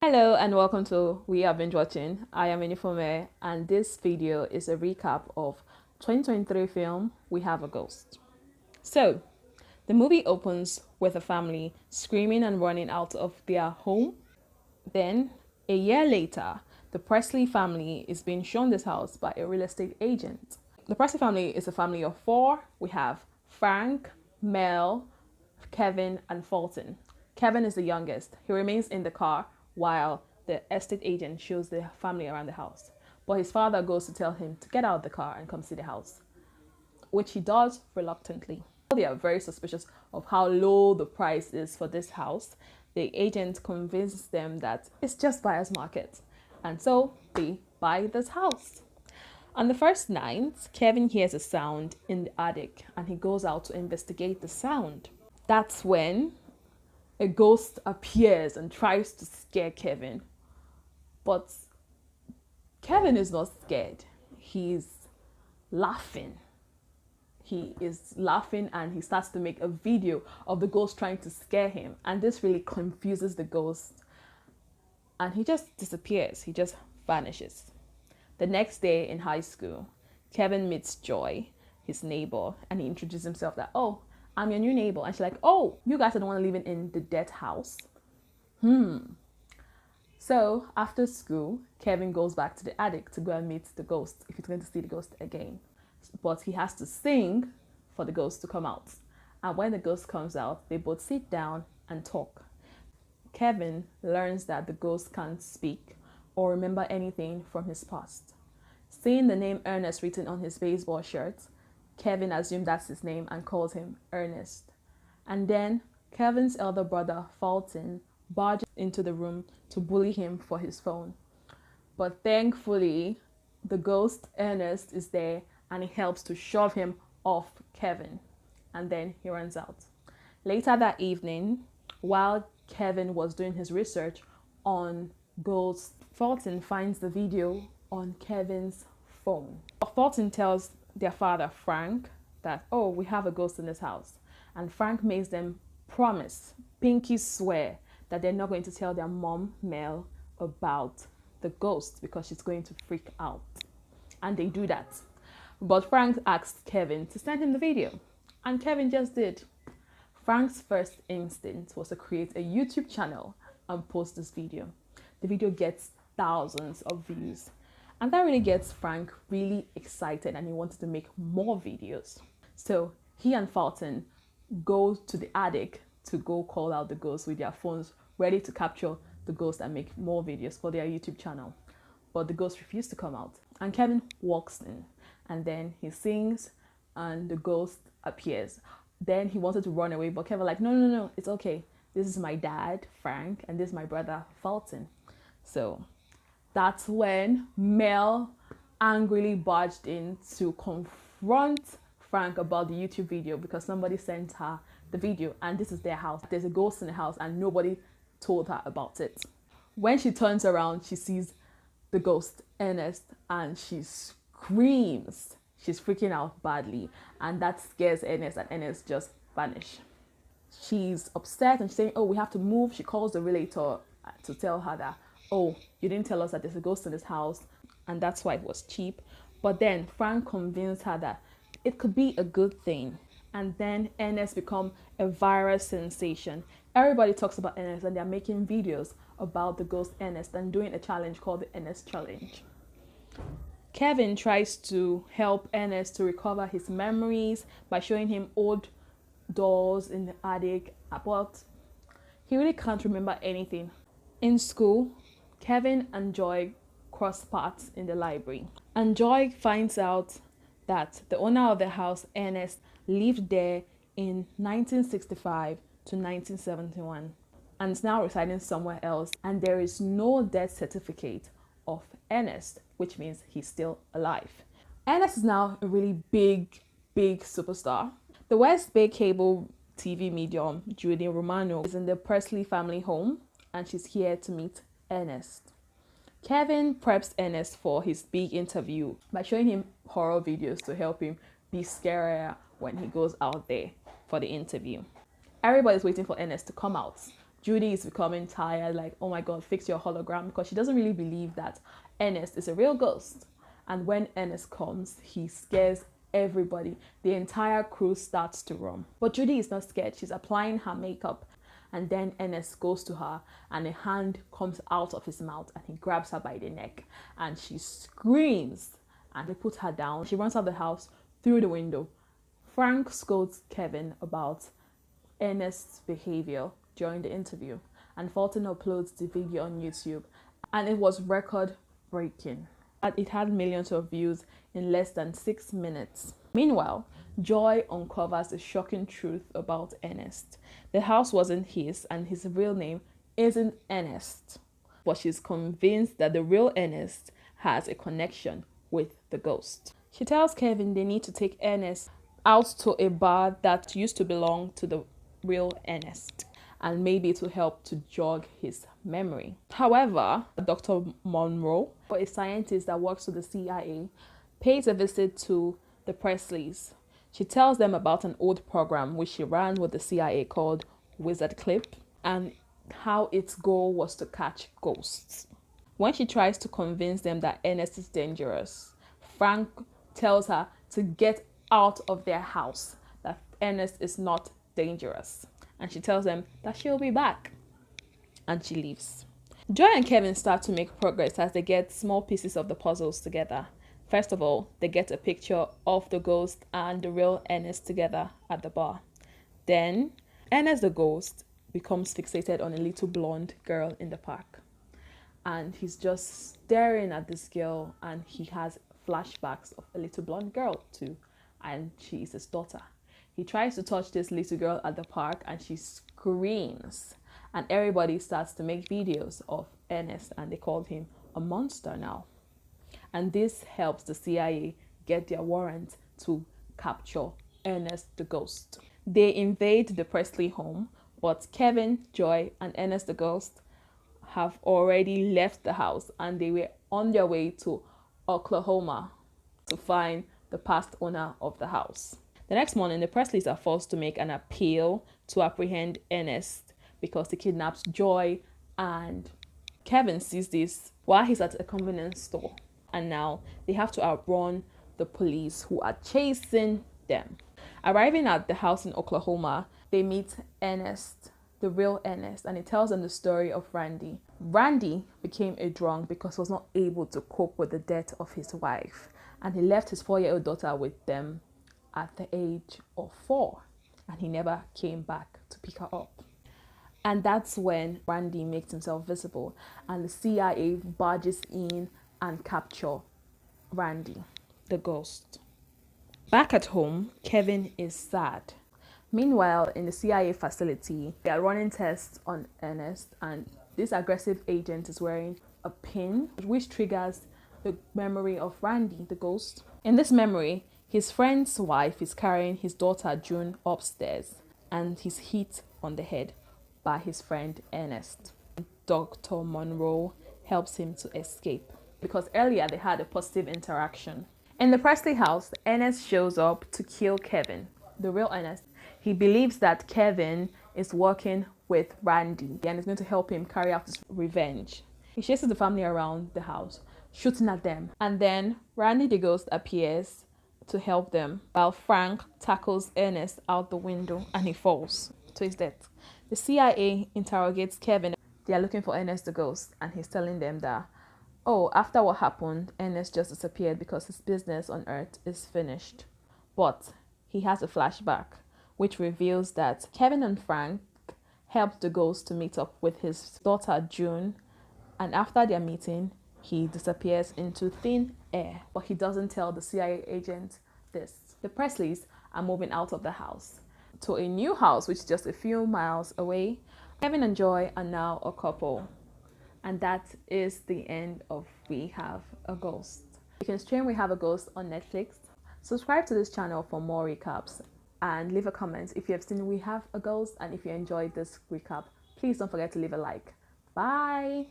Hello and welcome to We Are Binge Watching. I am Inifome and this video is a recap of 2023 film We Have a Ghost. So, the movie opens with a family screaming and running out of their home. Then, a year later, the Presley family is being shown this house by a real estate agent. The Presley family is a family of four. We have Frank, Mel, Kevin, and Fulton. Kevin is the youngest. He remains in the car while the estate agent shows the family around the house. But his father goes to tell him to get out of the car and come see the house, which he does reluctantly. They are very suspicious of how low the price is for this house. The agent convinces them that it's just buyer's market, and so they buy this house. On the first night, Kevin hears a sound in the attic and he goes out to investigate the sound. That's when a ghost appears and tries to scare Kevin. But Kevin is not scared. He's laughing. He is laughing and he starts to make a video of the ghost trying to scare him. And this really confuses the ghost. And he just disappears. He just vanishes. The next day in high school, Kevin meets Joy, his neighbor, and he introduces himself that, oh, I'm your new neighbor. And she's like, oh, you guys are the one living in the dead house. So after school, Kevin goes back to the attic to go and meet the ghost if he's going to see the ghost again. But he has to sing for the ghost to come out. And when the ghost comes out, they both sit down and talk. Kevin learns that the ghost can't speak or remember anything from his past. Seeing the name Ernest written on his baseball shirt, Kevin assumed that's his name and calls him Ernest. And then Kevin's elder brother, Fulton, barges into the room to bully him for his phone. But thankfully, the ghost Ernest is there and he helps to shove him off Kevin. And then he runs out. Later that evening, while Kevin was doing his research on ghosts, Fulton finds the video on Kevin's phone. Fulton tells their father, Frank, that, oh, we have a ghost in this house. And Frank makes them promise, pinky swear, that they're not going to tell their mom, Mel, about the ghost because she's going to freak out. And they do that. But Frank asked Kevin to send him the video. And Kevin just did. Frank's first instinct was to create a YouTube channel and post this video. The video gets thousands of views. And that really gets Frank really excited and he wanted to make more videos. So he and Fulton go to the attic to go call out the ghost with their phones ready to capture the ghost and make more videos for their YouTube channel. But the ghost refused to come out. And Kevin walks in and then he sings and the ghost appears. Then he wanted to run away, but Kevin like, no, it's okay. This is my dad, Frank, and this is my brother, Fulton. So that's when Mel angrily barged in to confront Frank about the YouTube video because somebody sent her the video and this is their house. There's a ghost in the house and nobody told her about it. When she turns around, she sees the ghost, Ernest, and she screams. She's freaking out badly and that scares Ernest and Ernest just vanishes. She's upset and she's saying, oh, we have to move. She calls the realtor to tell her that, oh, you didn't tell us that there's a ghost in this house and that's why it was cheap. But then Frank convinced her that it could be a good thing. And then Ernest become a viral sensation. Everybody talks about Ernest and they're making videos about the ghost Ernest and doing a challenge called the Ernest Challenge. Kevin tries to help Ernest to recover his memories by showing him old dolls in the attic, but he really can't remember anything. In school, Kevin and Joy cross paths in the library, and Joy finds out that the owner of the house, Ernest, lived there in 1965 to 1971 and is now residing somewhere else, and there is no death certificate of Ernest, which means he's still alive. Ernest is now a really big superstar. The West Bay cable TV medium, Judy Romano, is in the Presley family home and she's here to meet Ernest. Kevin preps Ernest for his big interview by showing him horror videos to help him be scarier when he goes out there for the interview. Everybody's waiting for Ernest to come out, Judy is becoming tired, like, oh my God, fix your hologram, because she doesn't really believe that Ernest is a real ghost. And when Ernest comes, he scares everybody. The entire crew starts to run. But Judy is not scared. She's applying her makeup. And then Ernest goes to her and a hand comes out of his mouth and he grabs her by the neck. And she screams and they put her down. She runs out of the house through the window. Frank scolds Kevin about Ernest's behavior during the interview. And Fulton uploads the video on YouTube. And it was record breaking. It had millions of views in less than 6 minutes. Meanwhile, Joy uncovers the shocking truth about Ernest. The house wasn't his and his real name isn't Ernest. But she's convinced that the real Ernest has a connection with the ghost. She tells Kevin they need to take Ernest out to a bar that used to belong to the real Ernest, and maybe to help to jog his memory. However, Dr. Monroe, a scientist that works for the CIA, pays a visit to the Presleys. She tells them about an old program which she ran with the CIA called Wizard Clip, and how its goal was to catch ghosts. When she tries to convince them that Ernest is dangerous, Frank tells her to get out of their house, that Ernest is not dangerous. And she tells them that she'll be back. And she leaves. Joy and Kevin start to make progress as they get small pieces of the puzzles together. First of all, they get a picture of the ghost and the real Ernest together at the bar. Then, Ernest the ghost becomes fixated on a little blonde girl in the park. And he's just staring at this girl and he has flashbacks of a little blonde girl too. And she is his daughter. He tries to touch this little girl at the park and she screams. And everybody starts to make videos of Ernest and they called him a monster now. And this helps the CIA get their warrant to capture Ernest the ghost. They invade the Presley home, but Kevin, Joy, and Ernest the ghost have already left the house and they were on their way to Oklahoma to find the past owner of the house. The next morning, the Presleys are forced to make an appeal to apprehend Ernest because he kidnaps Joy, and Kevin sees this while he's at a convenience store. And now they have to outrun the police who are chasing them. Arriving at the house in Oklahoma, they meet Ernest, the real Ernest, and he tells them the story of Randy. Randy became a drunk because he was not able to cope with the death of his wife, and he left his 4-year-old daughter with them at the age of 4, and he never came back to pick her up. And that's when Randy makes himself visible and the CIA barges in and capture Randy, the ghost. Back at home, Kevin is sad. Meanwhile, in the CIA facility, they are running tests on Ernest, and this aggressive agent is wearing a pin which triggers the memory of Randy, the ghost. In this memory, his friend's wife is carrying his daughter June upstairs and he's hit on the head by his friend Ernest. Dr. Monroe helps him to escape because earlier they had a positive interaction. In the Presley house, Ernest shows up to kill Kevin, the real Ernest. He believes that Kevin is working with Randy and is going to help him carry out his revenge. He chases the family around the house, shooting at them. And then Randy the ghost appears to help them while Frank tackles Ernest out the window and he falls to his death. The CIA interrogates Kevin. They are looking for Ernest the ghost and he's telling them that, oh, after what happened, Ernest just disappeared because his business on Earth is finished. But he has a flashback which reveals that Kevin and Frank helped the ghost to meet up with his daughter June, and after their meeting, he disappears into thin air, but he doesn't tell the CIA agent this. The Presleys are moving out of the house to a new house which is just a few miles away. Kevin and Joy are now a couple, and that is the end of We Have a Ghost. You can stream We Have a Ghost on Netflix. Subscribe to this channel for more recaps and leave a comment if you have seen We Have a Ghost, and if you enjoyed this recap, please don't forget to leave a like. Bye.